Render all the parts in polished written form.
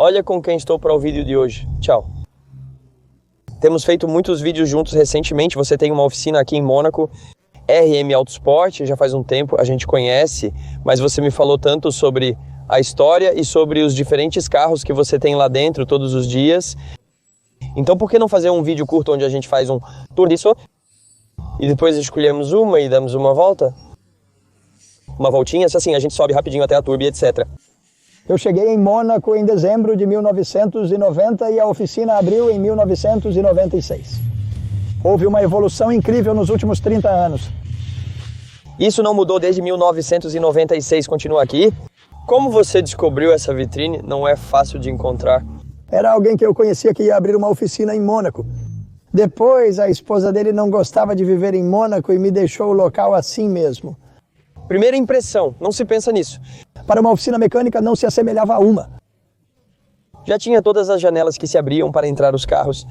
Olha com quem estou para o vídeo de hoje. Tchau. Temos feito muitos vídeos juntos recentemente. Você tem uma oficina aqui em Mônaco, RM Autosport, já faz um tempo, a gente conhece, mas você me falou tanto sobre a história e sobre os diferentes carros que você tem lá dentro todos os dias. Então por que não fazer um vídeo curto onde a gente faz um tour disso e depois escolhemos uma e damos uma volta? Uma voltinha, assim a gente sobe rapidinho até a Turbo, etc. Eu cheguei em Mônaco em dezembro de 1990 e a oficina abriu em 1996. Houve uma evolução incrível nos últimos 30 anos. Isso não mudou desde 1996, continua aqui. Como você descobriu essa vitrine? Não é fácil de encontrar. Era alguém que eu conhecia que ia abrir uma oficina em Mônaco. Depois, a esposa dele não gostava de viver em Mônaco e me deixou o local assim mesmo. Primeira impressão, não se pensa nisso. Para uma oficina mecânica não se assemelhava a uma. Já tinha todas as janelas que se abriam para entrar os carros.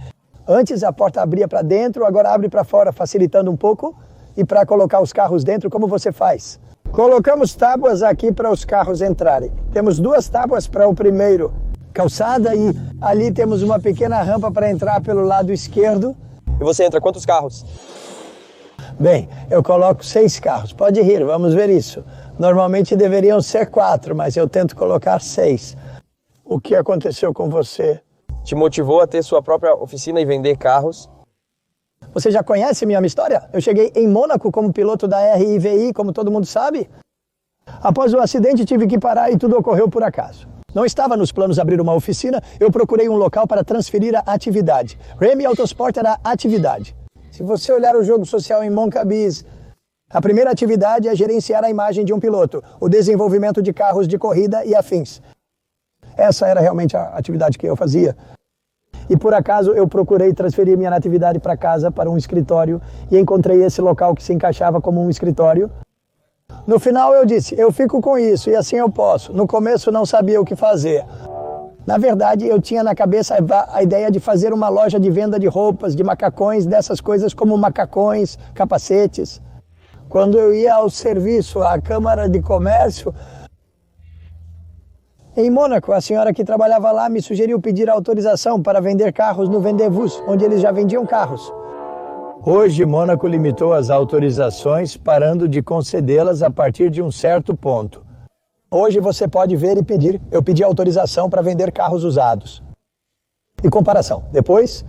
Antes a porta abria para dentro, agora abre para fora, facilitando um pouco. E para colocar os carros dentro, como você faz? Colocamos tábuas aqui para os carros entrarem. Temos 2 tábuas para o primeiro, calçada, e ali temos uma pequena rampa para entrar pelo lado esquerdo. E você entra quantos carros? Bem, eu coloco 6 carros. Pode rir, vamos ver isso. Normalmente deveriam ser 4, mas eu tento colocar 6. O que aconteceu com você? Te motivou a ter sua própria oficina e vender carros? Você já conhece minha história? Eu cheguei em Mônaco como piloto da RIVI, como todo mundo sabe. Após o acidente, tive que parar e tudo ocorreu por acaso. Não estava nos planos abrir uma oficina, eu procurei um local para transferir a atividade. RM Autosport era a atividade. Se você olhar o jogo social em Moncabiz, a primeira atividade é gerenciar a imagem de um piloto, o desenvolvimento de carros de corrida e afins. Essa era realmente a atividade que eu fazia. E por acaso eu procurei transferir minha atividade para casa, para um escritório, e encontrei esse local que se encaixava como um escritório. No final eu disse, eu fico com isso e assim eu posso. No começo não sabia o que fazer. Na verdade, eu tinha na cabeça a ideia de fazer uma loja de venda de roupas, de macacões, dessas coisas como macacões, capacetes. Quando eu ia ao serviço, à Câmara de Comércio, em Mônaco, a senhora que trabalhava lá me sugeriu pedir autorização para vender carros no Vendez-Vous, onde eles já vendiam carros. Hoje, Mônaco limitou as autorizações, parando de concedê-las a partir de um certo ponto. Hoje você pode ver e pedir. Eu pedi autorização para vender carros usados. E comparação. Depois,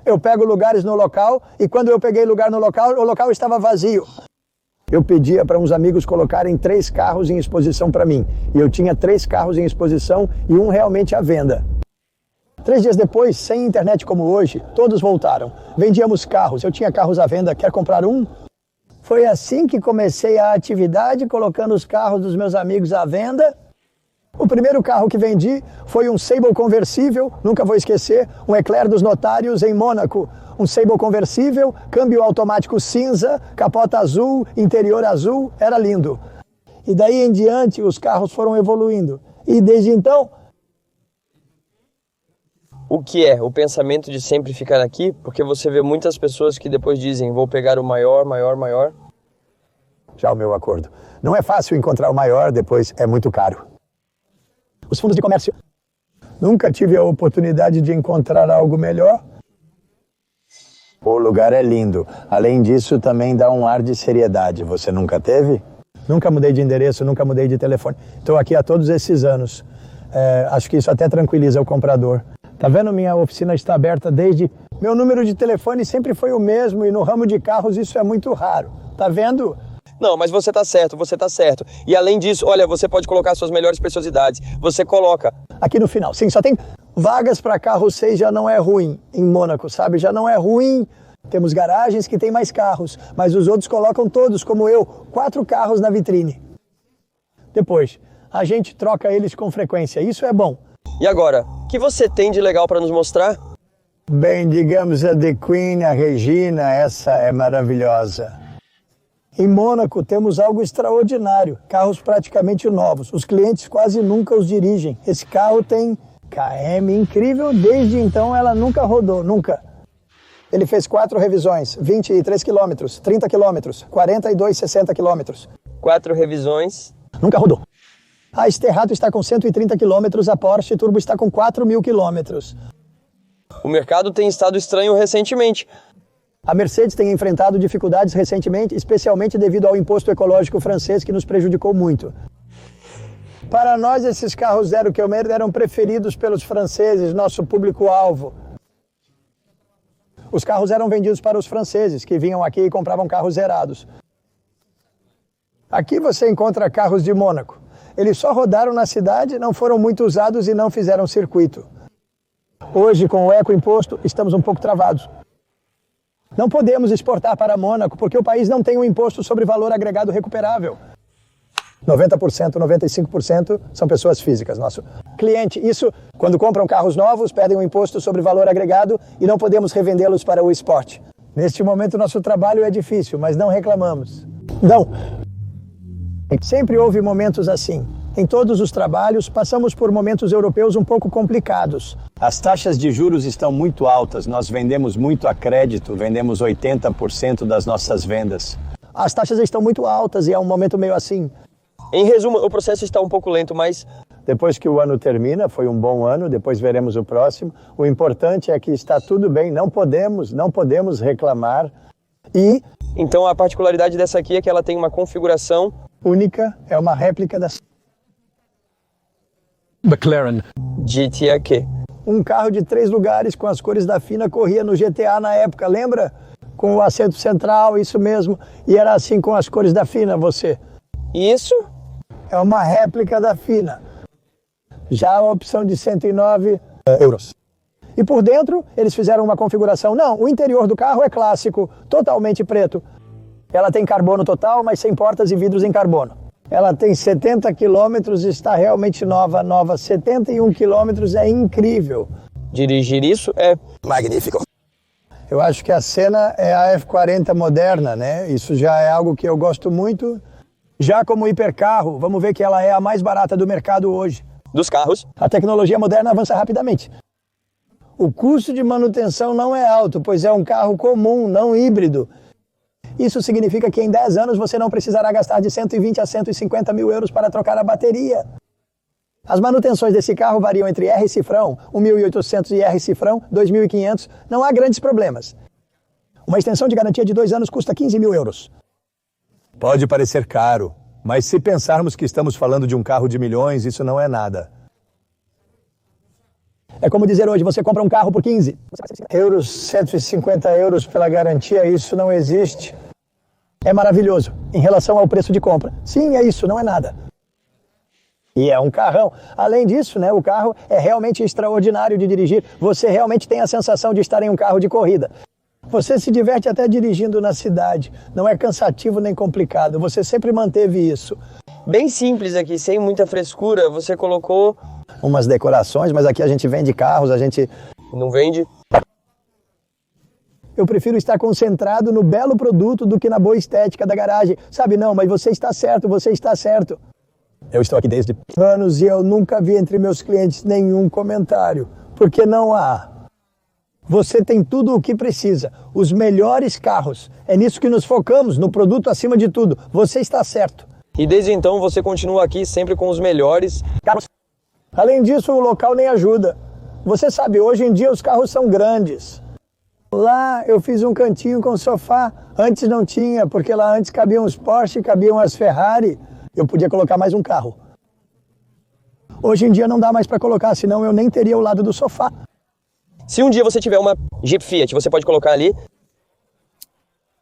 eu pego lugares no local e quando eu peguei lugar no local, o local estava vazio. Eu pedia para uns amigos colocarem 3 carros em exposição para mim. E eu tinha 3 carros em exposição e um realmente à venda. 3 dias depois, sem internet como hoje, todos voltaram. Vendíamos carros. Eu tinha carros à venda. Quer comprar um? Foi assim que comecei a atividade, colocando os carros dos meus amigos à venda. O primeiro carro que vendi foi um Sable conversível, nunca vou esquecer, um Eclair dos Notários em Mônaco. Um Sable conversível, câmbio automático cinza, capota azul, interior azul, era lindo. E daí em diante os carros foram evoluindo. E desde então... O que é o pensamento de sempre ficar aqui? Porque você vê muitas pessoas que depois dizem, vou pegar o maior, maior, maior. Já o meu acordo. Não é fácil encontrar o maior, depois é muito caro. Os fundos de comércio. Nunca tive a oportunidade de encontrar algo melhor. O lugar é lindo. Além disso, também dá um ar de seriedade. Você nunca teve? Nunca mudei de endereço, nunca mudei de telefone. Estou aqui há todos esses anos. Acho que isso até tranquiliza o comprador. Tá vendo? Minha oficina está aberta desde... Meu número de telefone sempre foi o mesmo e no ramo de carros isso é muito raro. Tá vendo? Não, mas você tá certo, você tá certo. E além disso, olha, você pode colocar suas melhores preciosidades. Você coloca. Aqui no final, sim, só tem vagas para carro 6, já não é ruim em Mônaco, sabe? Já não é ruim. Temos garagens que tem mais carros, mas os outros colocam todos, como eu, 4 carros na vitrine. Depois, a gente troca eles com frequência, isso é bom. E agora, o que você tem de legal para nos mostrar? Bem, digamos a The Queen, a Regina, essa é maravilhosa. Em Mônaco temos algo extraordinário, carros praticamente novos. Os clientes quase nunca os dirigem. Esse carro tem KM incrível, desde então ela nunca rodou, nunca. Ele fez 4 revisões, 23 quilômetros, 30 quilômetros, 42, 60 quilômetros. 4 revisões. Nunca rodou. A Sterato está com 130 km, a Porsche Turbo está com 4.000 km. O mercado tem estado estranho recentemente. A Mercedes tem enfrentado dificuldades recentemente, especialmente devido ao imposto ecológico francês que nos prejudicou muito. Para nós, esses carros zero quilômetro eram preferidos pelos franceses, nosso público-alvo. Os carros eram vendidos para os franceses, que vinham aqui e compravam carros zerados. Aqui você encontra carros de Mônaco. Eles só rodaram na cidade, não foram muito usados e não fizeram circuito. Hoje, com o ecoimposto, estamos um pouco travados. Não podemos exportar para Mônaco porque o país não tem um imposto sobre valor agregado recuperável. 90%, 95% são pessoas físicas, nosso cliente. Isso, quando compram carros novos, pedem um imposto sobre valor agregado e não podemos revendê-los para o esporte. Neste momento, nosso trabalho é difícil, mas não reclamamos. Não. Sempre houve momentos assim. Em todos os trabalhos, passamos por momentos europeus um pouco complicados. As taxas de juros estão muito altas, nós vendemos muito a crédito, vendemos 80% das nossas vendas. As taxas estão muito altas e é um momento meio assim. Em resumo, o processo está um pouco lento, mas Depois que o ano termina, foi um bom ano, depois veremos o próximo. O importante é que está tudo bem, não podemos reclamar. E então a particularidade dessa aqui é que ela tem uma configuração única, é uma réplica da McLaren GTAQ. Um carro de 3 lugares com as cores da FINA corria no GTA na época, lembra? Com o assento central, isso mesmo. E era assim com as cores da FINA, você. Isso? É uma réplica da FINA. Já a opção de 109 euros. E por dentro, eles fizeram uma configuração. Não, o interior do carro é clássico, totalmente preto. Ela tem carbono total, mas sem portas e vidros em carbono. Ela tem 70 quilômetros e está realmente nova. 71 quilômetros é incrível. Dirigir isso é Magnífico. Eu acho que a Senna é a F40 moderna, né? Isso já é algo que eu gosto muito. Já como hipercarro, vamos ver que ela é a mais barata do mercado hoje. dos carros. A tecnologia moderna avança rapidamente. O custo de manutenção não é alto, pois é um carro comum, não híbrido. Isso significa que em 10 anos você não precisará gastar de 120 a 150 mil euros para trocar a bateria. As manutenções desse carro variam entre R cifrão, 1.800 e R cifrão, 2.500. Não há grandes problemas. Uma extensão de garantia de 2 anos custa 15 mil euros. Pode parecer caro, mas se pensarmos que estamos falando de um carro de milhões, isso não é nada. É como dizer hoje, você compra um carro por 15 euros, 150 euros pela garantia, isso não existe. É maravilhoso em relação ao preço de compra. Sim, é isso, não é nada. E é um carrão. Além disso, né, o carro é realmente extraordinário de dirigir. Você realmente tem a sensação de estar em um carro de corrida. Você se diverte até dirigindo na cidade. Não é cansativo nem complicado. Você sempre manteve isso. Bem simples aqui, sem muita frescura. Você colocou... umas decorações, mas aqui a gente vende carros, a gente... não vende? Eu prefiro estar concentrado no belo produto do que na boa estética da garagem. Sabe, não, mas você está certo, você está certo. Eu estou aqui desde anos e eu nunca vi entre meus clientes nenhum comentário. Porque não há. Você tem tudo o que precisa. Os melhores carros. É nisso que nos focamos, no produto acima de tudo. Você está certo. E desde então você continua aqui sempre com os melhores carros. Além disso, o local nem ajuda. Você sabe, hoje em dia os carros são grandes. Lá eu fiz um cantinho com sofá. Antes não tinha, porque lá antes cabiam os Porsche, cabiam as Ferrari. Eu podia colocar mais um carro. Hoje em dia não dá mais para colocar, senão eu nem teria o lado do sofá. Se um dia você tiver uma Jeep Fiat, você pode colocar ali?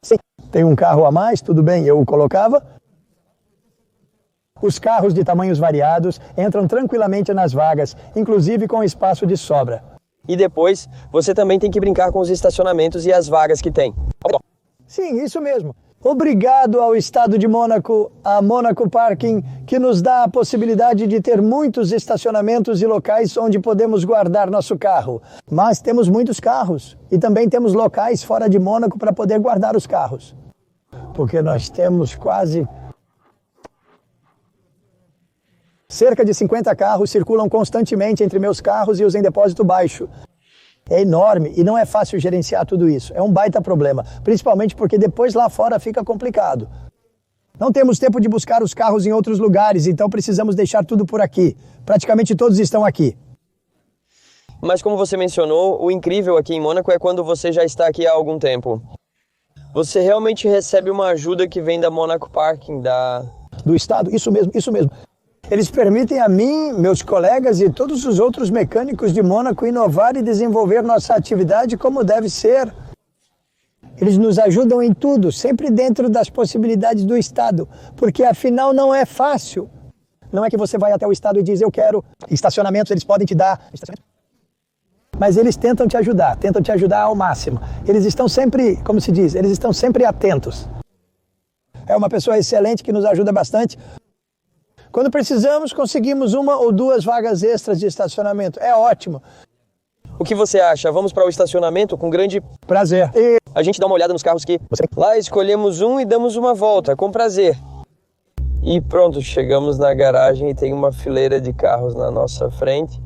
Sim. Tem um carro a mais, tudo bem, eu o colocava. Os carros de tamanhos variados entram tranquilamente nas vagas, inclusive com espaço de sobra. E depois, você também tem que brincar com os estacionamentos e as vagas que tem. Sim, isso mesmo. Obrigado ao Estado de Mônaco, a Mônaco Parking, que nos dá a possibilidade de ter muitos estacionamentos e locais onde podemos guardar nosso carro. Mas temos muitos carros e também temos locais fora de Mônaco para poder guardar os carros. Porque nós temos quase... cerca de 50 carros circulam constantemente entre meus carros e os em depósito baixo. É enorme e não é fácil gerenciar tudo isso. É um baita problema, principalmente porque depois lá fora fica complicado. Não temos tempo de buscar os carros em outros lugares, então precisamos deixar tudo por aqui. Praticamente todos estão aqui. Mas como você mencionou, o incrível aqui em Mônaco é quando você já está aqui há algum tempo. Você realmente recebe uma ajuda que vem da Monaco Parking, do Estado, isso mesmo, isso mesmo. Eles permitem a mim, meus colegas e todos os outros mecânicos de Mônaco inovar e desenvolver nossa atividade como deve ser. Eles nos ajudam em tudo, sempre dentro das possibilidades do Estado, porque afinal não é fácil. Não é que você vai até o Estado e diz, eu quero estacionamentos, eles podem te dar estacionamentos. Mas eles tentam te ajudar ao máximo. Eles estão sempre, como se diz, eles estão sempre atentos. É uma pessoa excelente que nos ajuda bastante. Quando precisamos, conseguimos 1 ou 2 vagas extras de estacionamento. É ótimo. O que você acha? Vamos para o estacionamento com grande prazer. A gente dá uma olhada nos carros que... Lá escolhemos um e damos uma volta, com prazer. E pronto, chegamos na garagem e tem uma fileira de carros na nossa frente.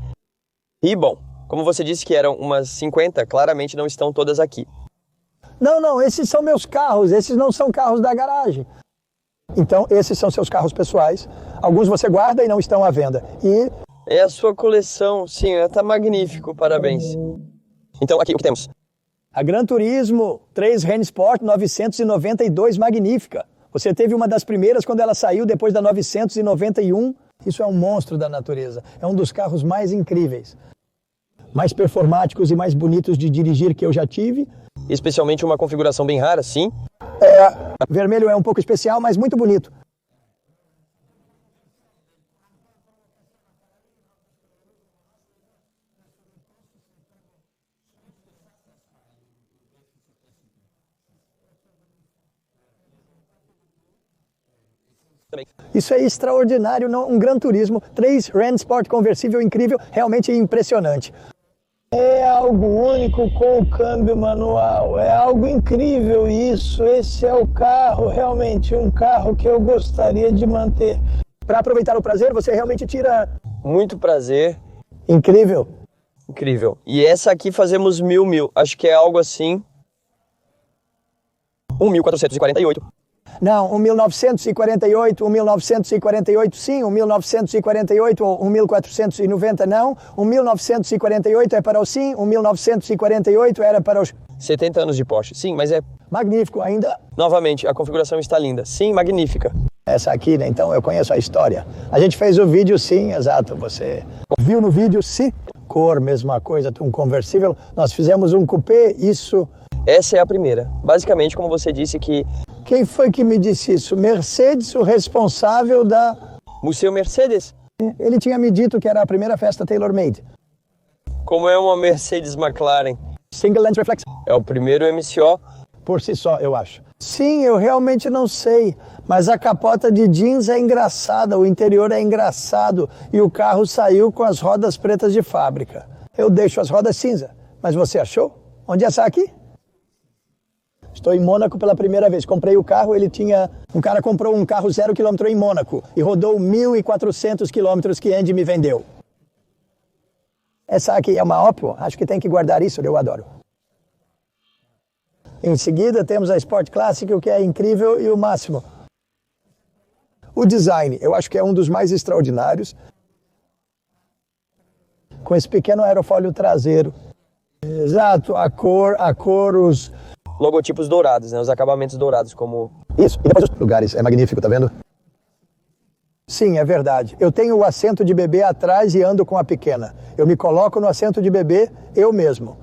E bom, como você disse que eram umas 50, claramente não estão todas aqui. Não, esses são meus carros, esses não são carros da garagem. Então, esses são seus carros pessoais. Alguns você guarda e não estão à venda. E... é a sua coleção, sim, está magnífico, parabéns. Então, aqui o que temos? A Gran Turismo 3 Rennsport 992 magnífica. Você teve uma das primeiras quando ela saiu depois da 991. Isso é um monstro da natureza. É um dos carros mais incríveis, mais performáticos e mais bonitos de dirigir que eu já tive. Especialmente uma configuração bem rara, sim. Vermelho é um pouco especial, mas muito bonito. Isso é extraordinário, um Gran Turismo 3 Rennsport conversível incrível, realmente impressionante. É algo único com o câmbio manual, é algo incrível isso. Esse é o carro, realmente um carro que eu gostaria de manter. Para aproveitar o prazer, você realmente tira... muito prazer. Incrível. Incrível. E essa aqui fazemos 1000. Acho que é algo assim... 1448. Não, 1948, 1948 sim, 1948 ou 1490 não, 1948 é para o sim, 1948 era para os... 70 anos de Porsche, sim, mas é... magnífico ainda. Novamente, a configuração está linda, sim, magnífica. Essa aqui, né, então eu conheço a história. A gente fez o vídeo sim, exato, você viu no vídeo sim. Cor, mesma coisa, um conversível, nós fizemos um coupé, isso... Essa é a primeira, basicamente como você disse que... Quem foi que me disse isso? Mercedes, o responsável da... Museu Mercedes? Ele tinha me dito que era a primeira festa tailor-made. Como é uma Mercedes McLaren? Single Lens Reflex. É o primeiro MCO. Por si só, eu acho. Sim, eu realmente não sei, mas a capota de jeans é engraçada, o interior é engraçado e o carro saiu com as rodas pretas de fábrica. Eu deixo as rodas cinza, mas você achou? Onde é essa aqui? Estou em Mônaco pela primeira vez. Comprei o carro, ele tinha... um cara comprou um carro 0 km em Mônaco e rodou 1.400 km que Andy me vendeu. Essa aqui é uma Opel, acho que tem que guardar isso, eu adoro. Em seguida temos a Sport Classic, o que é incrível e o máximo. O design, eu acho que é um dos mais extraordinários. Com esse pequeno aerofólio traseiro. Exato, a cor, os... logotipos dourados, né? Os acabamentos dourados, como... Isso, e depois os lugares, é magnífico, tá vendo? Sim, é verdade. Eu tenho o assento de bebê atrás e ando com a pequena. Eu me coloco no assento de bebê, eu mesmo.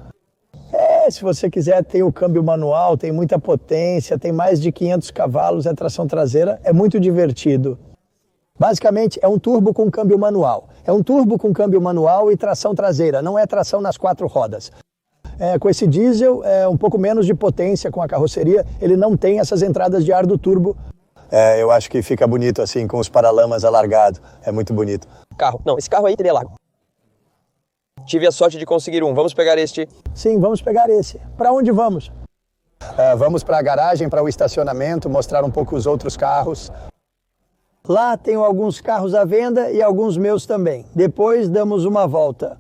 Se você quiser, tem o câmbio manual, tem muita potência, tem mais de 500 cavalos, é tração traseira, é muito divertido. Basicamente, é um turbo com câmbio manual. É um turbo com câmbio manual e tração traseira, não é tração nas 4 rodas. Com esse diesel, é um pouco menos de potência com a carroceria, ele não tem essas entradas de ar do turbo. Eu acho que fica bonito assim, com os paralamas alargados, é muito bonito. Carro, não, esse carro aí teria largo. Tive a sorte de conseguir um, vamos pegar este? Sim, vamos pegar esse. Para onde vamos? Vamos para a garagem, para o estacionamento, mostrar um pouco os outros carros. Lá tenho alguns carros à venda e alguns meus também. Depois damos uma volta.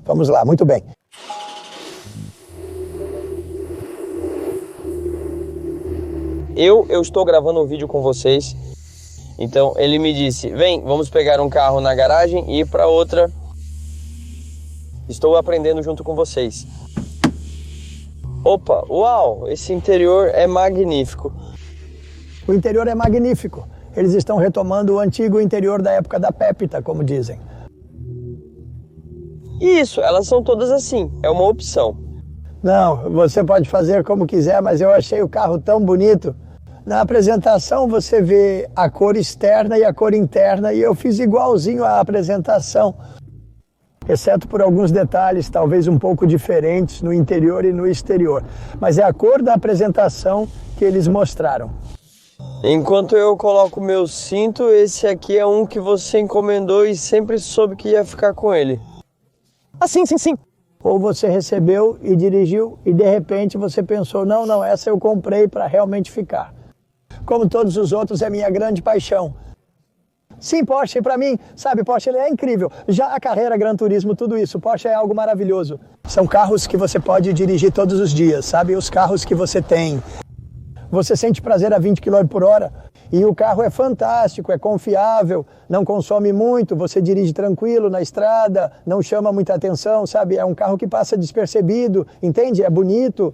Vamos lá, muito bem. Eu estou gravando um vídeo com vocês Então ele me disse, vem, vamos pegar um carro na garagem e ir para outra. Estou aprendendo junto com vocês. Opa, uau, esse interior é magnífico. O interior é magnífico. Eles estão retomando o antigo interior da época da Pepita, como dizem. Isso, elas são todas assim, é uma opção. Não, você pode fazer como quiser, mas eu achei o carro tão bonito. Na apresentação você vê a cor externa e a cor interna, e eu fiz igualzinho à apresentação, exceto por alguns detalhes, talvez um pouco diferentes no interior e no exterior. Mas é a cor da apresentação que eles mostraram. Enquanto eu coloco meu cinto, esse aqui é um que você encomendou e sempre soube que ia ficar com ele. Ah, sim. Ou você recebeu e dirigiu e de repente você pensou, não, essa eu comprei para realmente ficar. Como todos os outros, é minha grande paixão. Sim, Porsche, para mim, sabe, Porsche ele é incrível. Já a carreira, Gran Turismo, tudo isso, Porsche é algo maravilhoso. São carros que você pode dirigir todos os dias, sabe? Os carros que você tem. Você sente prazer a 20 km por hora e o carro é fantástico, é confiável, não consome muito, você dirige tranquilo na estrada, não chama muita atenção, sabe? É um carro que passa despercebido, entende? É bonito.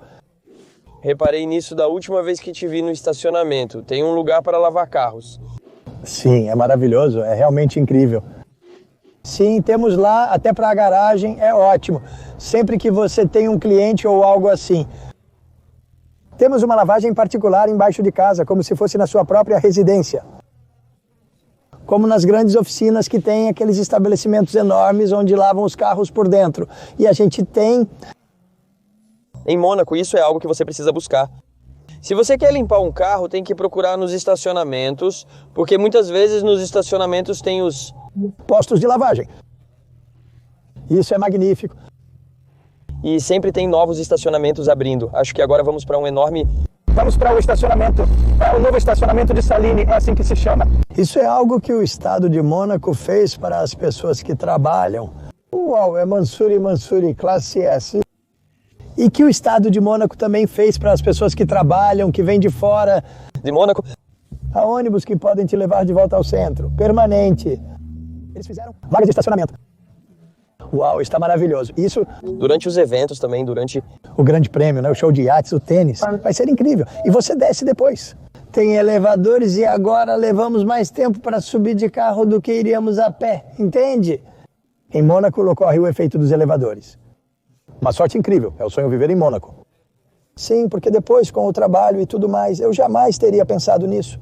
Reparei nisso da última vez que te vi no estacionamento. Tem um lugar para lavar carros. Sim, é maravilhoso, é realmente incrível. Sim, temos lá, até para a garagem, é ótimo. Sempre que você tem um cliente ou algo assim. Temos uma lavagem particular embaixo de casa, como se fosse na sua própria residência. Como nas grandes oficinas que tem aqueles estabelecimentos enormes onde lavam os carros por dentro. E a gente tem... Em Mônaco, isso é algo que você precisa buscar. Se você quer limpar um carro, tem que procurar nos estacionamentos, porque muitas vezes nos estacionamentos tem os postos de lavagem. Isso é magnífico. E sempre tem novos estacionamentos abrindo. Acho que agora vamos para um enorme... Vamos para o estacionamento, o novo estacionamento de Saline, é assim que se chama. Isso é algo que o estado de Mônaco fez para as pessoas que trabalham. Uau, é Mansouri, classe S. E que o estado de Mônaco também fez para as pessoas que trabalham, que vêm de fora. De Mônaco? Há ônibus que podem te levar de volta ao centro, permanente. Eles fizeram vaga de estacionamento. Uau, está maravilhoso. Isso... Durante os eventos também, durante... O grande prêmio, né? O show de iates, o tênis. Vai ser incrível. E você desce depois. Tem elevadores e agora levamos mais tempo para subir de carro do que iríamos a pé. Entende? Em Mônaco ocorre o efeito dos elevadores. Uma sorte incrível. É o sonho viver em Mônaco. Sim, porque depois, com o trabalho e tudo mais, eu jamais teria pensado nisso.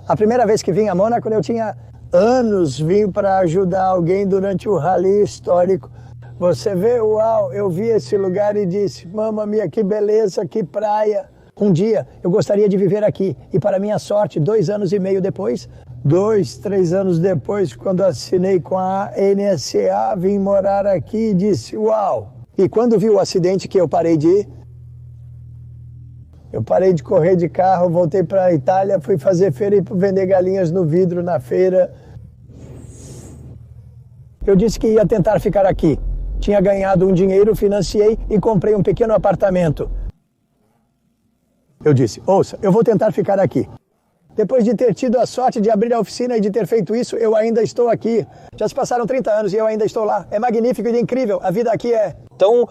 A primeira vez que vim a Mônaco, eu tinha... anos vim para ajudar alguém durante o rally histórico. Você vê, uau, eu vi esse lugar e disse, mamma mia, que beleza, que praia. Um dia eu gostaria de viver aqui. E para minha sorte, 2 anos e meio depois, 3 anos depois, quando assinei com a NSA, vim morar aqui e disse, uau. E quando vi o acidente que eu parei de ir, eu parei de correr de carro, voltei para a Itália, fui fazer feira e vender galinhas no vidro na feira. Eu disse que ia tentar ficar aqui. Tinha ganhado um dinheiro, financiei e comprei um pequeno apartamento. Eu disse, ouça, eu vou tentar ficar aqui. Depois de ter tido a sorte de abrir a oficina e de ter feito isso, eu ainda estou aqui. Já se passaram 30 anos e eu ainda estou lá. É magnífico e incrível. A vida aqui é... tão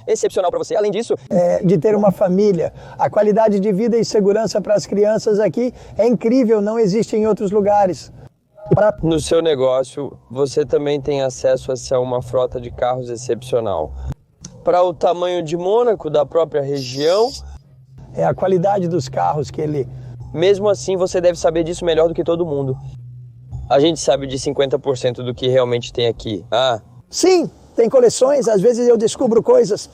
excepcional para você. Além disso... de ter uma família. A qualidade de vida e segurança para as crianças aqui é incrível, não existe em outros lugares. No seu negócio, você também tem acesso a uma frota de carros excepcional. Para o tamanho de Mônaco, da própria região... É a qualidade dos carros que ele... Mesmo assim, você deve saber disso melhor do que todo mundo. A gente sabe de 50% do que realmente tem aqui. Ah. Sim, tem coleções, às vezes eu descubro coisas.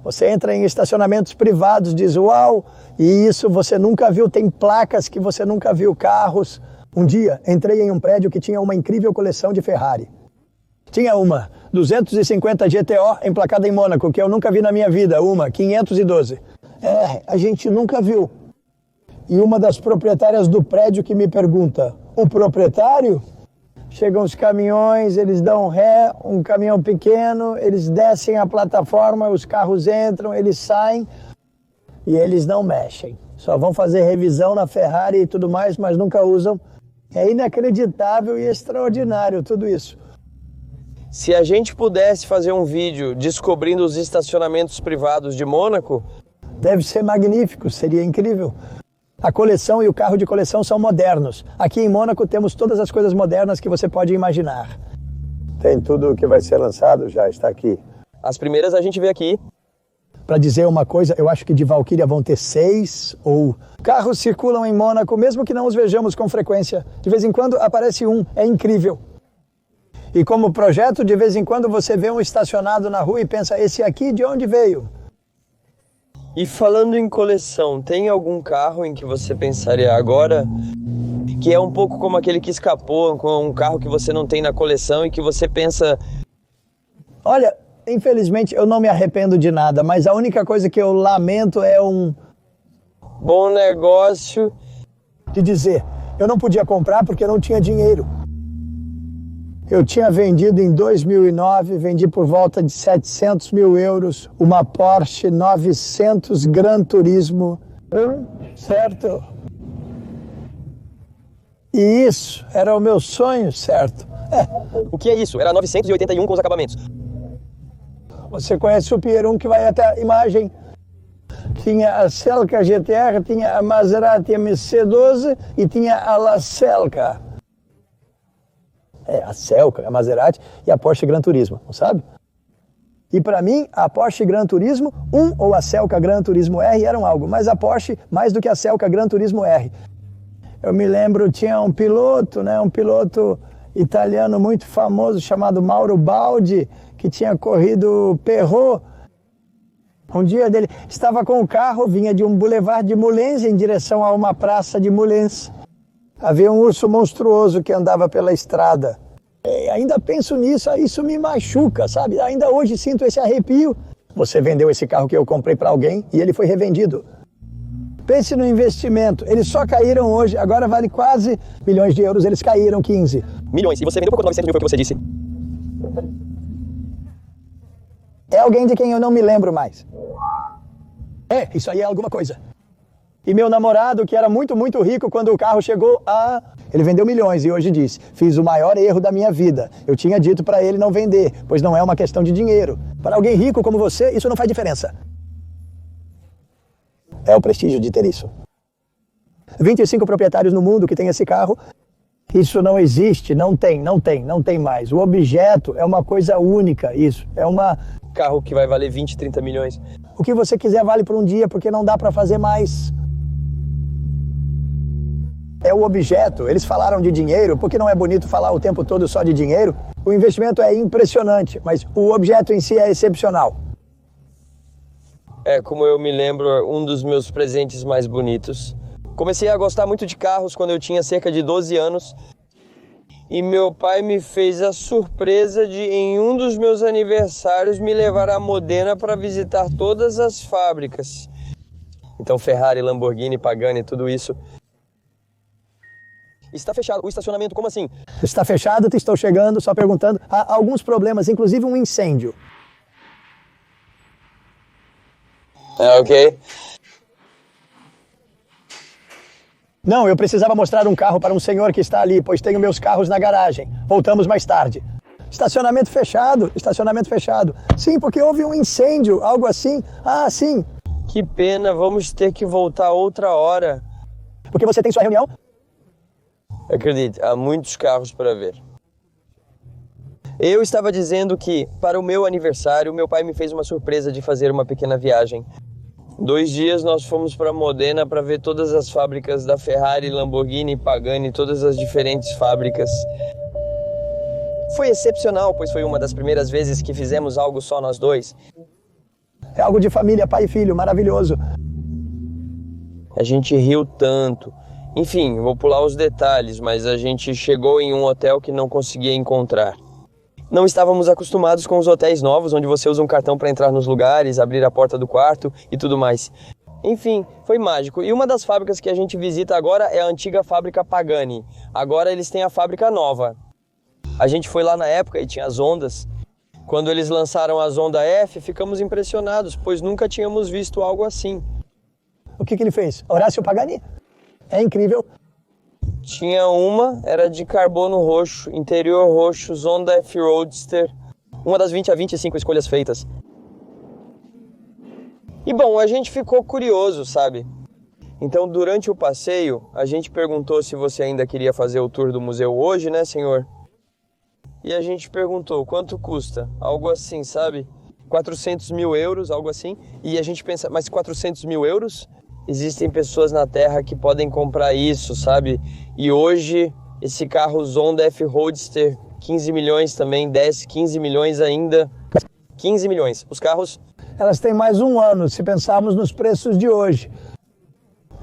Você entra em estacionamentos privados, diz uau, e isso você nunca viu, tem placas que você nunca viu, carros. Um dia, entrei em um prédio que tinha uma incrível coleção de Ferrari. Tinha uma 250 GTO emplacada em Mônaco, que eu nunca vi na minha vida, uma 512. A gente nunca viu. E uma das proprietárias do prédio que me pergunta, o proprietário? Chegam os caminhões, eles dão ré, um caminhão pequeno, eles descem a plataforma, os carros entram, eles saem e eles não mexem. Só vão fazer revisão na Ferrari e tudo mais, mas nunca usam. É inacreditável e extraordinário tudo isso. Se a gente pudesse fazer um vídeo descobrindo os estacionamentos privados de Mônaco... Deve ser magnífico, seria incrível. A coleção e o carro de coleção são modernos. Aqui em Mônaco temos todas as coisas modernas que você pode imaginar. Tem tudo que vai ser lançado, já está aqui. As primeiras a gente vê aqui. Para dizer uma coisa, eu acho que de Valkyria vão ter 6 ou... Carros circulam em Mônaco, mesmo que não os vejamos com frequência. De vez em quando aparece um, é incrível. E como projeto, de vez em quando você vê um estacionado na rua e pensa, esse aqui de onde veio? E falando em coleção, tem algum carro em que você pensaria agora que é um pouco como aquele que escapou, com um carro que você não tem na coleção e que você pensa... Olha, infelizmente eu não me arrependo de nada, mas a única coisa que eu lamento é um... Bom negócio. De dizer, eu não podia comprar porque eu não tinha dinheiro. Eu tinha vendido em 2009, vendi por volta de 700 mil euros, uma Porsche 900 Gran Turismo, certo? E isso era o meu sonho, certo? O que é isso? Era 981 com os acabamentos. Você conhece o Pier 1 que vai até a imagem? Tinha a Celica GTR, tinha a Maserati MC12 e tinha a La Celica. A Celica, a Maserati e a Porsche Gran Turismo, não sabe? E para mim, a Porsche Gran Turismo 1 ou a Celica Gran Turismo R eram algo, mas a Porsche mais do que a Celica Gran Turismo R. Eu me lembro, tinha um piloto, né, um piloto italiano muito famoso chamado Mauro Baldi, que tinha corrido Perrot. Um dia ele estava com o carro, vinha de um boulevard de Moulins em direção a uma praça de Moulins. Havia um urso monstruoso que andava pela estrada. E ainda penso nisso, isso me machuca, sabe? Ainda hoje sinto esse arrepio. Você vendeu esse carro que eu comprei para alguém e ele foi revendido. Pense no investimento. Eles só caíram hoje, agora vale quase milhões de euros, eles caíram 15. Milhões. E você vendeu por 900 mil, foi o que você disse. É alguém de quem eu não me lembro mais. Isso aí é alguma coisa. E meu namorado, que era muito, muito rico, quando o carro chegou a... Ele vendeu milhões e hoje diz, fiz o maior erro da minha vida. Eu tinha dito para ele não vender, pois não é uma questão de dinheiro. Para alguém rico como você, isso não faz diferença. É o prestígio de ter isso. 25 proprietários no mundo que tem esse carro. Isso não existe, não tem mais. O objeto é uma coisa única, isso. É uma... Carro que vai valer 20, 30 milhões. O que você quiser vale por um dia, porque não dá para fazer mais. É o objeto. Eles falaram de dinheiro, porque não é bonito falar o tempo todo só de dinheiro. O investimento é impressionante, mas o objeto em si é excepcional. Como eu me lembro, um dos meus presentes mais bonitos. Comecei a gostar muito de carros quando eu tinha cerca de 12 anos. E meu pai me fez a surpresa de, em um dos meus aniversários, me levar a Modena para visitar todas as fábricas. Então Ferrari, Lamborghini, Pagani, tudo isso. Está fechado. O estacionamento, como assim? Está fechado, estou chegando, só perguntando. Há alguns problemas, inclusive um incêndio. Ok. Não, eu precisava mostrar um carro para um senhor que está ali, pois tenho meus carros na garagem. Voltamos mais tarde. Estacionamento fechado, estacionamento fechado. Sim, porque houve um incêndio, algo assim. Ah, sim. Que pena, vamos ter que voltar outra hora. Porque você tem sua reunião? Acredite, há muitos carros para ver. Eu estava dizendo que, para o meu aniversário, meu pai me fez uma surpresa de fazer uma pequena viagem. 2 dias nós fomos para Modena para ver todas as fábricas da Ferrari, Lamborghini, Pagani, todas as diferentes fábricas. Foi excepcional, pois foi uma das primeiras vezes que fizemos algo só nós dois. É algo de família, pai e filho, maravilhoso. A gente riu tanto. Enfim, vou pular os detalhes, mas a gente chegou em um hotel que não conseguia encontrar. Não estávamos acostumados com os hotéis novos, onde você usa um cartão para entrar nos lugares, abrir a porta do quarto e tudo mais. Enfim, foi mágico. E uma das fábricas que a gente visita agora é a antiga fábrica Pagani. Agora eles têm a fábrica nova. A gente foi lá na época e tinha as ondas. Quando eles lançaram as Honda F, ficamos impressionados, pois nunca tínhamos visto algo assim. O que ele fez? Horácio Pagani. É incrível. Tinha uma, era de carbono roxo, interior roxo, Zonda F Roadster, uma das 20 a 25 escolhas feitas. E bom, a gente ficou curioso, sabe? Então, durante o passeio, a gente perguntou se você ainda queria fazer o tour do museu hoje, né, senhor? E a gente perguntou quanto custa, algo assim, sabe? 400 mil euros, algo assim. E a gente pensa, mas 400 mil euros? Existem pessoas na Terra que podem comprar isso, sabe? E hoje, esse carro Zonda F Roadster, 15 milhões também, 10, 15 milhões ainda. 15 milhões. Os carros... Elas têm mais um ano, se pensarmos nos preços de hoje.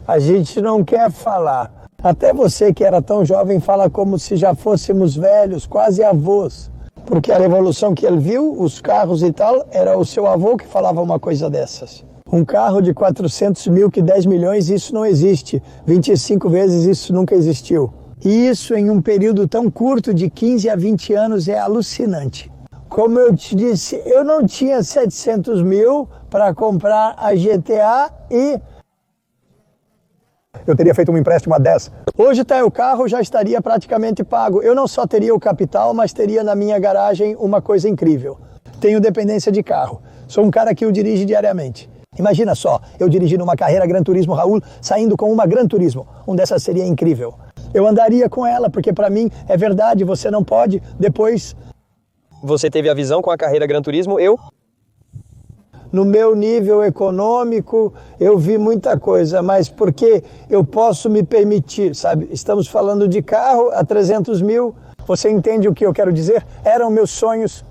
A gente não quer falar. Até você que era tão jovem fala como se já fôssemos velhos, quase avós. Porque a revolução que ele viu, os carros e tal, era o seu avô que falava uma coisa dessas. Um carro de 400 mil que 10 milhões, isso não existe. 25 vezes isso nunca existiu. E isso em um período tão curto de 15 a 20 anos é alucinante. Como eu te disse, eu não tinha 700 mil para comprar a GTA e eu teria feito um empréstimo a 10. Hoje tá, o carro já estaria praticamente pago. Eu não só teria o capital, mas teria na minha garagem uma coisa incrível. Tenho dependência de carro. Sou um cara que o dirige diariamente. Imagina só, eu dirigindo uma carreira Gran Turismo Raul, saindo com uma Gran Turismo. Dessa seria incrível. Eu andaria com ela, porque para mim é verdade, você não pode depois... Você teve a visão com a carreira Gran Turismo, eu... No meu nível econômico, eu vi muita coisa, mas porque eu posso me permitir, sabe? Estamos falando de carro a 300 mil, você entende o que eu quero dizer? Eram meus sonhos.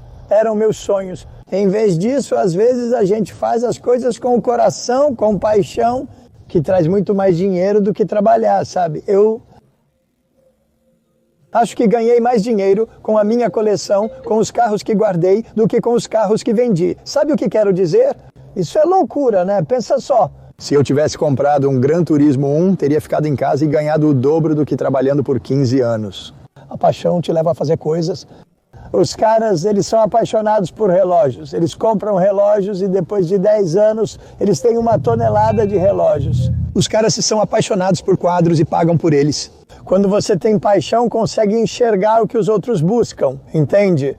Em vez disso, às vezes a gente faz as coisas com o coração, com paixão, que traz muito mais dinheiro do que trabalhar, sabe? Eu acho que ganhei mais dinheiro com a minha coleção, com os carros que guardei, do que com os carros que vendi. Sabe o que quero dizer? Isso é loucura, né? Pensa só. Se eu tivesse comprado um Gran Turismo 1, teria ficado em casa e ganhado o dobro do que trabalhando por 15 anos. A paixão te leva a fazer coisas. Os caras, eles são apaixonados por relógios. Eles compram relógios e depois de 10 anos, eles têm 1 tonelada de relógios. Os caras são apaixonados por quadros e pagam por eles. Quando você tem paixão, consegue enxergar o que os outros buscam, entende?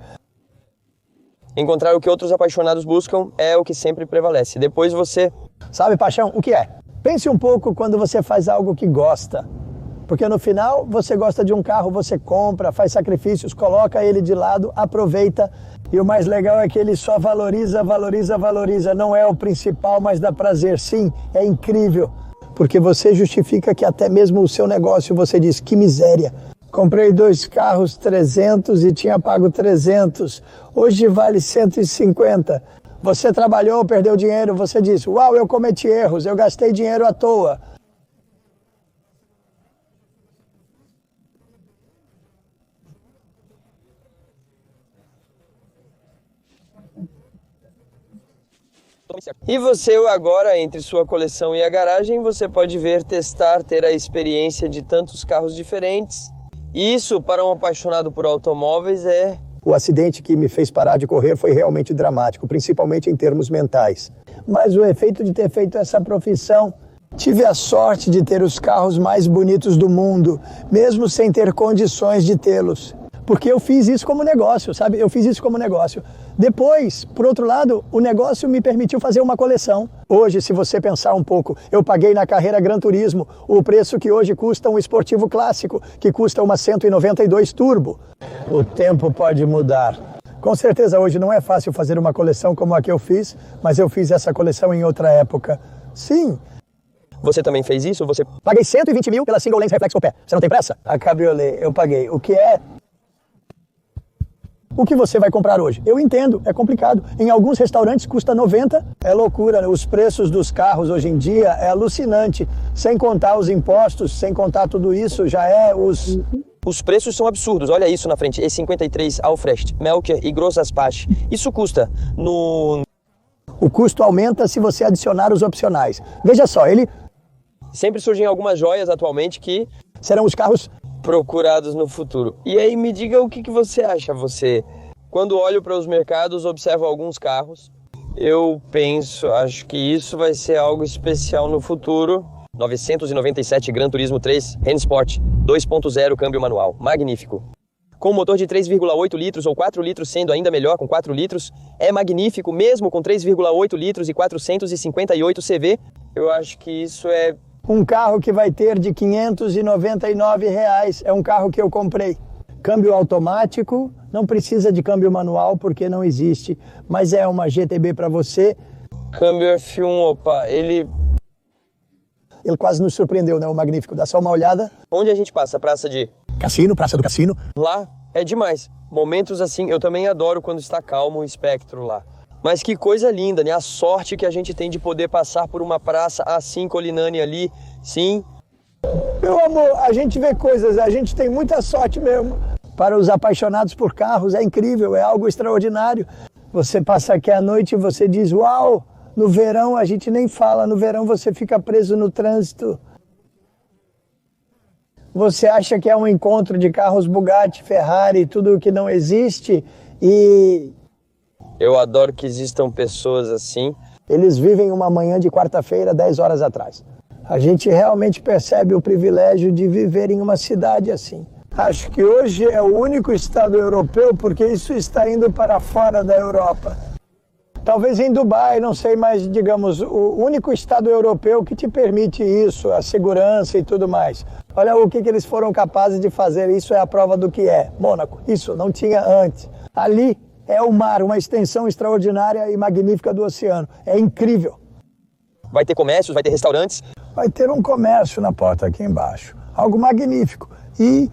Encontrar o que outros apaixonados buscam é o que sempre prevalece. Depois você... Sabe, paixão, o que é? Pense um pouco quando você faz algo que gosta. Porque no final, você gosta de um carro, você compra, faz sacrifícios, coloca ele de lado, aproveita. E o mais legal é que ele só valoriza. Não é o principal, mas dá prazer. Sim, é incrível. Porque você justifica que até mesmo o seu negócio, você diz, que miséria. Comprei 2 carros 300 e tinha pago 300. Hoje vale 150. Você trabalhou, perdeu dinheiro, você diz, uau, eu cometi erros, eu gastei dinheiro à toa. E você agora, entre sua coleção e a garagem, você pode ver, testar, ter a experiência de tantos carros diferentes. Isso, para um apaixonado por automóveis, é... O acidente que me fez parar de correr foi realmente dramático, principalmente em termos mentais. Mas o efeito de ter feito essa profissão, tive a sorte de ter os carros mais bonitos do mundo, mesmo sem ter condições de tê-los. Porque eu fiz isso como negócio, sabe? Eu fiz isso como negócio. Depois, por outro lado, o negócio me permitiu fazer uma coleção. Hoje, se você pensar um pouco, eu paguei na carreira Gran Turismo o preço que hoje custa um esportivo clássico, que custa uma 192 Turbo. O tempo pode mudar. Com certeza hoje não é fácil fazer uma coleção como a que eu fiz, mas eu fiz essa coleção em outra época. Sim. Você também fez isso? Você... Paguei 120 mil pela single lens reflex coupé. Você não tem pressa? A cabriolé, eu paguei. O que é... O que você vai comprar hoje? Eu entendo, é complicado. Em alguns restaurantes custa 90, é loucura, né? Os preços dos carros hoje em dia é alucinante. Sem contar os impostos, sem contar tudo isso, já é os... Os preços são absurdos, olha isso na frente. E53 Alfrest, Melchior e Grossas-Patch. Isso custa no... O custo aumenta se você adicionar os opcionais. Veja só, ele... Sempre surgem algumas joias atualmente que... Serão os carros... procurados no futuro. E aí me diga o que você acha, você. Quando olho para os mercados, observo alguns carros Eu penso, acho que isso vai ser algo especial no futuro. 997 Gran Turismo 3 Rennsport 2.0 câmbio manual, magnífico. Com motor de 3,8 litros ou 4 litros, sendo ainda melhor com 4 litros, é magnífico mesmo com 3,8 litros e 458 CV. Eu acho que isso é... Um carro que vai ter de R$ 599, é um carro que eu comprei. Câmbio automático, não precisa de câmbio manual porque não existe, mas é uma GTB para você. Câmbio F1, opa, ele quase nos surpreendeu, né? O magnífico, dá só uma olhada. Onde a gente passa? Praça de... Cassino, Praça do Cassino. Lá é demais. Momentos assim, eu também adoro quando está calmo o espectro lá. Mas que coisa linda, né? A sorte que a gente tem de poder passar por uma praça assim, Colinani ali, sim. Meu amor, a gente vê coisas, a gente tem muita sorte mesmo. Para os apaixonados por carros, é incrível, é algo extraordinário. Você passa aqui à noite e você diz, uau, no verão a gente nem fala, no verão você fica preso no trânsito. Você acha que é um encontro de carros Bugatti, Ferrari, tudo que não existe e... Eu adoro que existam pessoas assim. Eles vivem uma manhã de quarta-feira, 10 horas atrás. A gente realmente percebe o privilégio de viver em uma cidade assim. Acho que hoje é o único estado europeu, porque isso está indo para fora da Europa. Talvez em Dubai, não sei, mas digamos, o único estado europeu que te permite isso, a segurança e tudo mais. Olha o que eles foram capazes de fazer, isso é a prova do que é. Mônaco, isso não tinha antes. Ali é o mar, uma extensão extraordinária e magnífica do oceano. É incrível. Vai ter comércios, vai ter restaurantes. Vai ter um comércio na porta aqui embaixo. Algo magnífico. E...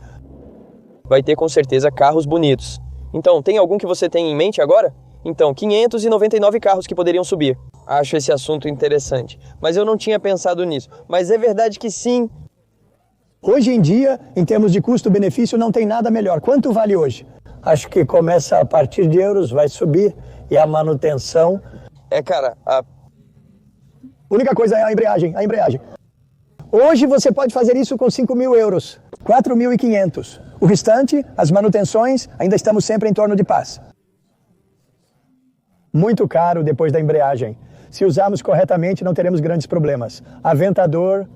vai ter com certeza carros bonitos. Então, tem algum que você tem em mente agora? Então, 599 carros que poderiam subir. Acho esse assunto interessante. Mas eu não tinha pensado nisso. Mas é verdade que sim. Hoje em dia, em termos de custo-benefício, não tem nada melhor. Quanto vale hoje? Acho que começa a partir de euros, vai subir. E a manutenção... cara, a única coisa é a embreagem. Hoje você pode fazer isso com 5.000 euros. 4.500. O restante, as manutenções, ainda estamos sempre em torno de paz. Muito caro depois da embreagem. Se usarmos corretamente, não teremos grandes problemas. Aventador.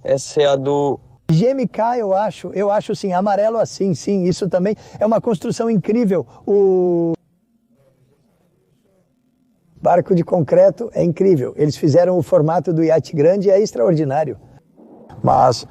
Essa é a do... GMK, eu acho sim, amarelo assim, sim, isso também é uma construção incrível. O barco de concreto é incrível. Eles fizeram o formato do iate grande e é extraordinário. Mas...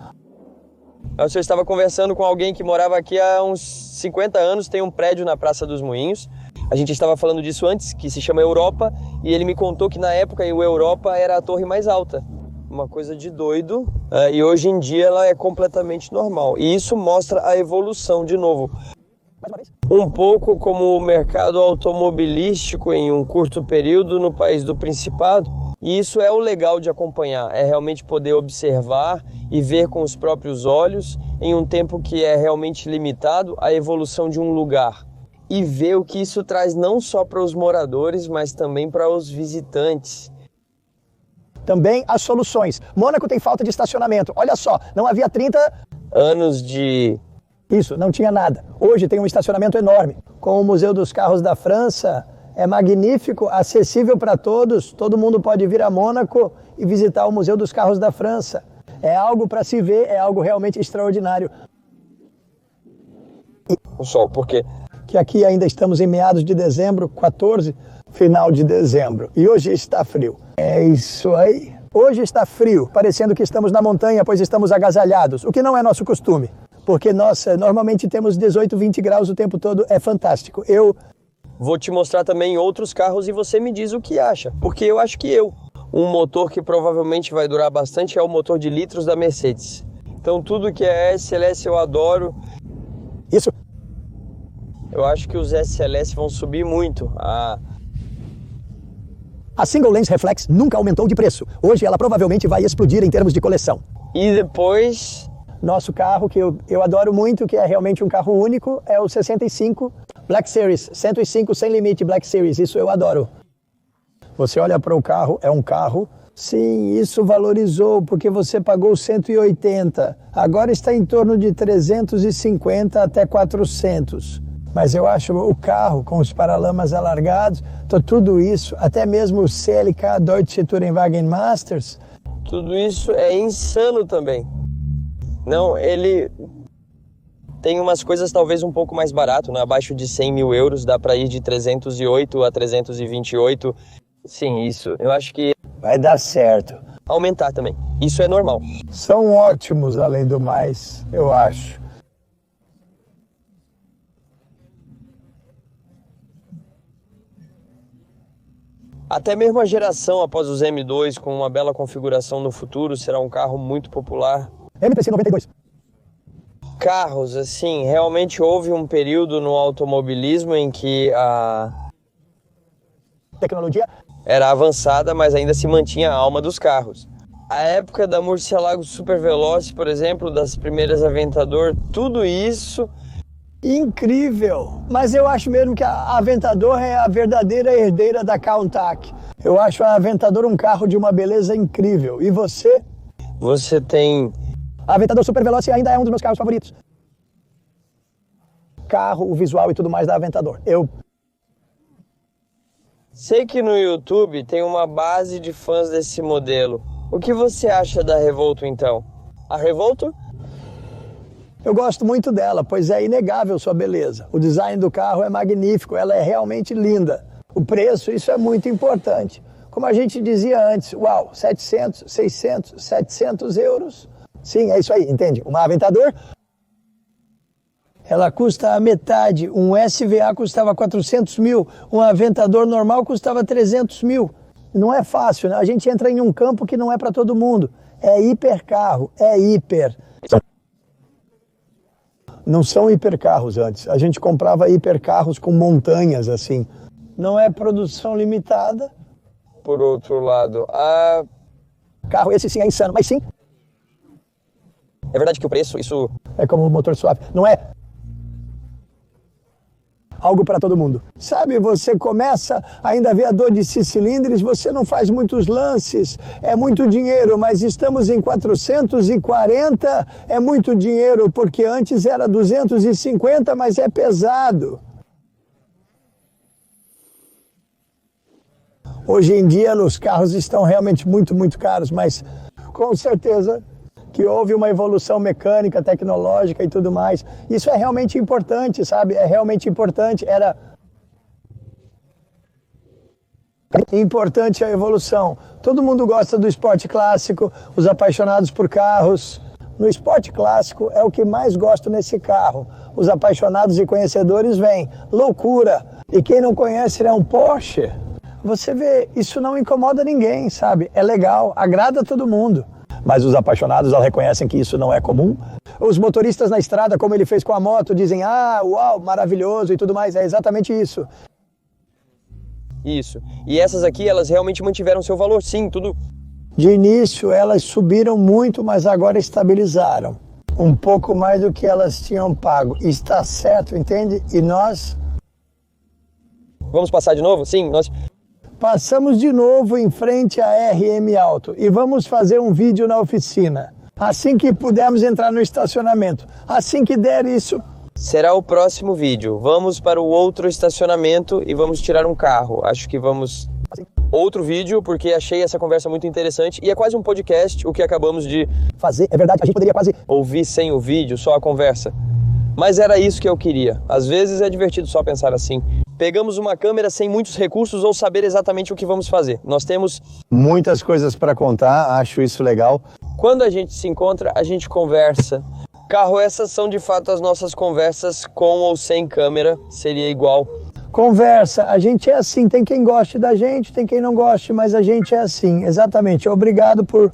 eu estava conversando com alguém que morava aqui há uns 50 anos, tem um prédio na Praça dos Moinhos. A gente estava falando disso antes, que se chama Europa, e ele me contou que na época o Europa era a torre mais alta. Uma coisa de doido, e hoje em dia ela é completamente normal. E isso mostra a evolução, de novo. Um pouco como o mercado automobilístico em um curto período no país do Principado. E isso é o legal de acompanhar, é realmente poder observar e ver com os próprios olhos, em um tempo que é realmente limitado, a evolução de um lugar. E ver o que isso traz não só para os moradores, mas também para os visitantes. Também as soluções. Mônaco tem falta de estacionamento. Olha só, não havia 30 anos de... isso, não tinha nada. Hoje tem um estacionamento enorme. Com o Museu dos Carros da França, é magnífico, acessível para todos. Todo mundo pode vir a Mônaco e visitar o Museu dos Carros da França. É algo para se ver, é algo realmente extraordinário. O sol, por quê? Que aqui ainda estamos em meados de dezembro, 14, final de dezembro. E hoje está frio. É isso aí. Hoje está frio, parecendo que estamos na montanha, pois estamos agasalhados, o que não é nosso costume. Porque nós normalmente temos 18, 20 graus o tempo todo, é fantástico. Eu vou te mostrar também outros carros e você me diz o que acha. Porque eu acho que um motor que provavelmente vai durar bastante é o motor de litros da Mercedes. Então tudo que é SLS eu adoro. Isso. Eu acho que os SLS vão subir muito. A Single Lens Reflex nunca aumentou de preço. Hoje ela provavelmente vai explodir em termos de coleção. E depois... nosso carro, que eu adoro muito, que é realmente um carro único, é o 65 Black Series. 105 sem limite Black Series, isso eu adoro. Você olha para o carro, é um carro... sim, isso valorizou, porque você pagou 180. Agora está em torno de 350 até 400. Mas eu acho o carro com os paralamas alargados, tudo isso, até mesmo o CLK Deutsche Tourenwagen Masters. Tudo isso é insano também. Não, ele tem umas coisas talvez um pouco mais barato, né? Abaixo de 100 mil euros, dá para ir de 308 a 328. Sim, isso. Eu acho que vai dar certo. Aumentar também. Isso é normal. São ótimos, além do mais, eu acho. Até mesmo a geração após os M2 com uma bela configuração no futuro será um carro muito popular. MPC 92. Carros, assim, realmente houve um período no automobilismo em que a tecnologia era avançada, mas ainda se mantinha a alma dos carros. A época da Murcielago Super Veloce, por exemplo, das primeiras Aventador, tudo isso... Incrível! Mas eu acho mesmo que a Aventador é a verdadeira herdeira da Countach. Eu acho a Aventador um carro de uma beleza incrível. E você? Você tem... A Aventador Super Veloce ainda é um dos meus carros favoritos. Carro, o visual e tudo mais da Aventador. Eu sei que no YouTube tem uma base de fãs desse modelo. O que você acha da Revolto, então? A Revolto? Eu gosto muito dela, pois é inegável sua beleza. O design do carro é magnífico, ela é realmente linda. O preço, isso é muito importante. Como a gente dizia antes, uau, 700, 600, 700 euros. Sim, é isso aí, entende? Uma Aventador, ela custa a metade. Um SVA custava 400 mil, um Aventador normal custava 300 mil. Não é fácil, né? A gente entra em um campo que não é para todo mundo. É hipercarro, é hiper. Não são hipercarros antes. A gente comprava hipercarros com montanhas, assim. Não é produção limitada. Por outro lado, carro esse sim é insano, mas sim... É verdade que o preço, isso... É como um motor suave. Não é algo para todo mundo. Sabe, você começa ainda a ver a dor de 6 cilindros, você não faz muitos lances, é muito dinheiro, mas estamos em 440, é muito dinheiro, porque antes era 250, mas é pesado. Hoje em dia, os carros estão realmente muito caros, mas com certeza que houve uma evolução mecânica, tecnológica e tudo mais. Isso é realmente importante, sabe? É realmente importante. Era importante a evolução. Todo mundo gosta do esporte clássico, os apaixonados por carros. No esporte clássico é o que mais gosto nesse carro. Os apaixonados e conhecedores vêm. Loucura! E quem não conhece é um Porsche. Você vê, isso não incomoda ninguém, sabe? É legal, agrada todo mundo. Mas os apaixonados reconhecem que isso não é comum. Os motoristas na estrada, como ele fez com a moto, dizem, uau, maravilhoso e tudo mais. É exatamente isso. Isso. E essas aqui, elas realmente mantiveram seu valor, sim, tudo. De início, elas subiram muito, mas agora estabilizaram. Um pouco mais do que elas tinham pago. Está certo, entende? E nós... Vamos passar de novo? Sim, nós... Passamos de novo em frente à RM Auto e vamos fazer um vídeo na oficina. Assim que pudermos entrar no estacionamento. Assim que der isso... Será o próximo vídeo. Vamos para o outro estacionamento e vamos tirar um carro. Acho que vamos... Outro vídeo, porque achei essa conversa muito interessante. E é quase um podcast, o que acabamos de fazer. É verdade, a gente poderia quase ouvir sem o vídeo, só a conversa. Mas era isso que eu queria. Às vezes é divertido só pensar assim. Pegamos uma câmera sem muitos recursos ou saber exatamente o que vamos fazer. Nós temos muitas coisas para contar, acho isso legal. Quando a gente se encontra, a gente conversa. Carro, essas são de fato as nossas conversas com ou sem câmera, seria igual. Conversa, a gente é assim, tem quem goste da gente, tem quem não goste, mas a gente é assim, exatamente. Obrigado por...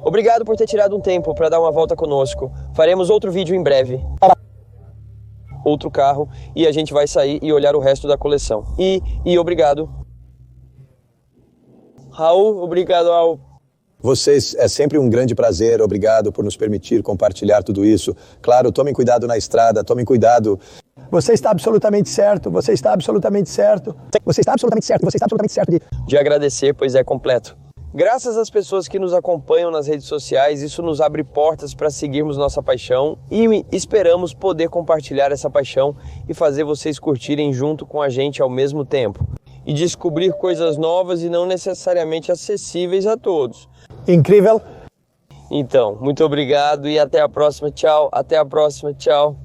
Obrigado por ter tirado um tempo para dar uma volta conosco. Faremos outro vídeo em breve. Outro carro e a gente vai sair e olhar o resto da coleção. E obrigado. Raul, obrigado ao... Vocês, é sempre um grande prazer, obrigado por nos permitir compartilhar tudo isso. Claro, tomem cuidado na estrada, tomem cuidado. Você está absolutamente certo, você está absolutamente certo. Você está absolutamente certo, você está absolutamente certo. De agradecer, pois é completo. Graças às pessoas que nos acompanham nas redes sociais, isso nos abre portas para seguirmos nossa paixão e esperamos poder compartilhar essa paixão e fazer vocês curtirem junto com a gente ao mesmo tempo. E descobrir coisas novas e não necessariamente acessíveis a todos. Incrível? Então, muito obrigado e até a próxima. Tchau. Até a próxima. Tchau.